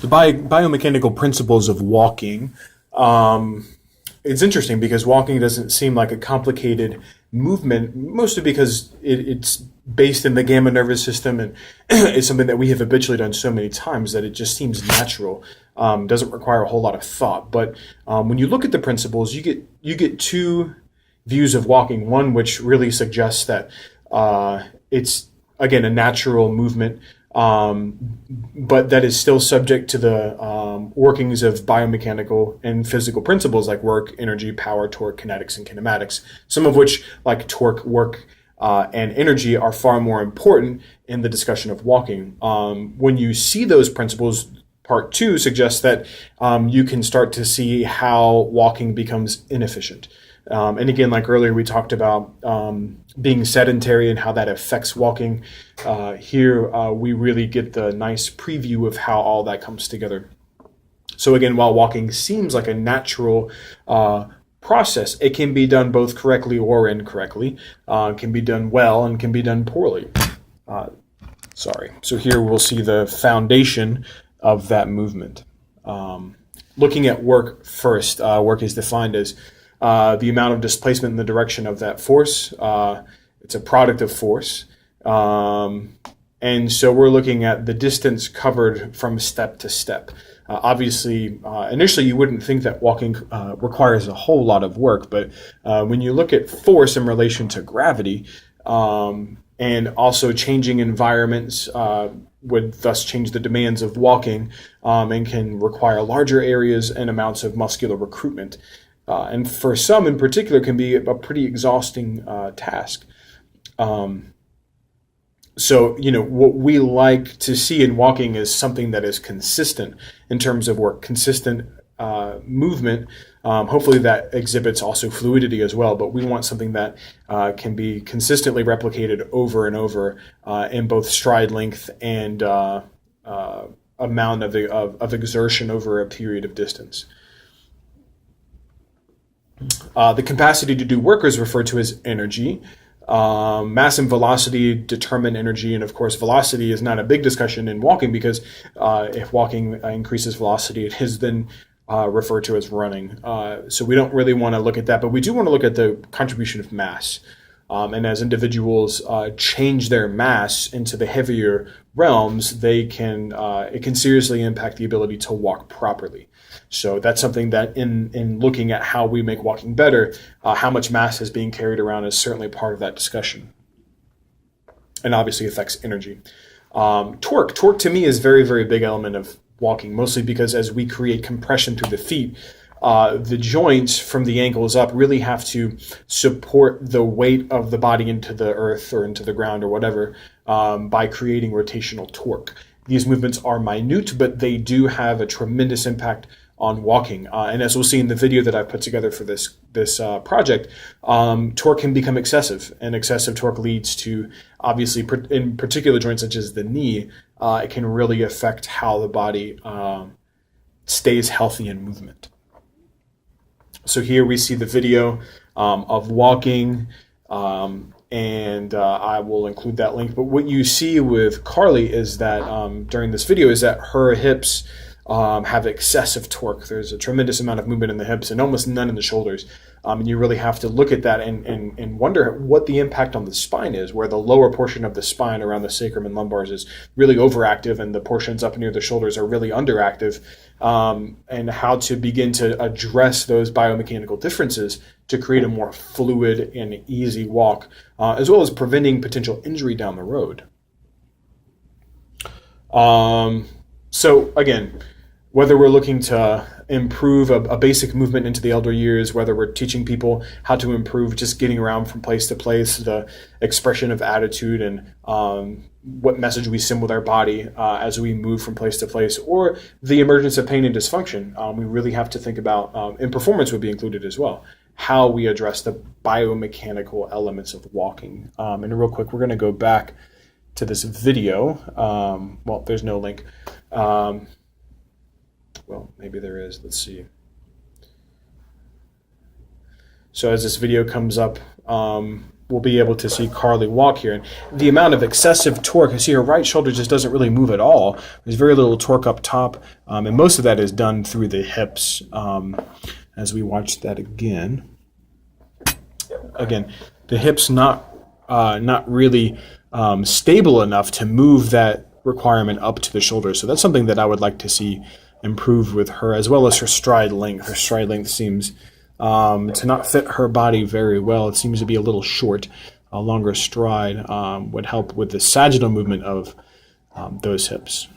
The biomechanical principles of walking. It's interesting because walking doesn't seem like a complicated movement, mostly because it's based in the gamma nervous system, and it's something that we have habitually done so many times that it just seems natural. Doesn't require a whole lot of thought. But when you look at the principles, you get two views of walking. One which really suggests that it's again a natural movement, but that is still subject to the workings of biomechanical and physical principles like work, energy, power, torque, kinetics, and kinematics, some of which, like torque, work, and energy, are far more important in the discussion of walking. When you see those principles, part two suggests that you can start to see how walking becomes inefficient. And again, like earlier, we talked about being sedentary and how that affects walking. Here, we really get the nice preview of how all that comes together. So again, while walking seems like a natural process, it can be done both correctly or incorrectly. It can be done well and can be done poorly. So here we'll see the foundation of that movement. Looking at work first, work is defined as the amount of displacement in the direction of that force. It's a product of force. And so we're looking at the distance covered from step to step. Obviously, initially you wouldn't think that walking requires a whole lot of work, but when you look at force in relation to gravity, and also changing environments would thus change the demands of walking, and can require larger areas and amounts of muscular recruitment. And for some in particular can be a pretty exhausting task. So, what we like to see in walking is something that is consistent in terms of work, consistent movement. Hopefully that exhibits also fluidity as well, but we want something that can be consistently replicated over and over in both stride length and amount of exertion over a period of distance. The capacity to do work is referred to as energy. Mass and velocity determine energy, and of course velocity is not a big discussion in walking because if walking increases velocity, it is then referred to as running. So we don't really want to look at that, but we do want to look at the contribution of mass. And as individuals change their mass into the heavier realms, it can seriously impact the ability to walk properly. So that's something that in looking at how we make walking better, how much mass is being carried around is certainly part of that discussion. And obviously affects energy. Torque to me is very, very big element of walking, mostly because as we create compression through the feet, the joints from the ankles up really have to support the weight of the body into the earth or into the ground or whatever by creating rotational torque. These movements are minute, but they do have a tremendous impact on walking. And as we'll see in the video that I put together for this project, torque can become excessive, and excessive torque leads to, obviously, in particular joints such as the knee, it can really affect how the body stays healthy in movement. So here we see the video of walking, and I will include that link. But what you see with Carly is that during this video is that her hips have excessive torque. There's a tremendous amount of movement in the hips and almost none in the shoulders. And you really have to look at that and wonder what the impact on the spine is, where the lower portion of the spine around the sacrum and lumbars is really overactive and the portions up near the shoulders are really underactive, and how to begin to address those biomechanical differences to create a more fluid and easy walk, as well as preventing potential injury down the road. So again, whether we're looking to improve a basic movement into the elder years, whether we're teaching people how to improve just getting around from place to place, the expression of attitude and what message we send with our body as we move from place to place, or the emergence of pain and dysfunction, we really have to think about, and performance would be included as well, how we address the biomechanical elements of walking. And real quick, we're going to go back to this video. Well, there's no link. Well, maybe there is. Let's see. So as this video comes up, we'll be able to see Carly walk here. And the amount of excessive torque, you see her right shoulder just doesn't really move at all. There's very little torque up top, and most of that is done through the hips. As we watch that again, the hips not really stable enough to move that requirement up to the shoulder. So that's something that I would like to see improve with her, as well as her stride length. Her stride length seems to not fit her body very well. It seems to be a little short. A longer stride would help with the sagittal movement of those hips.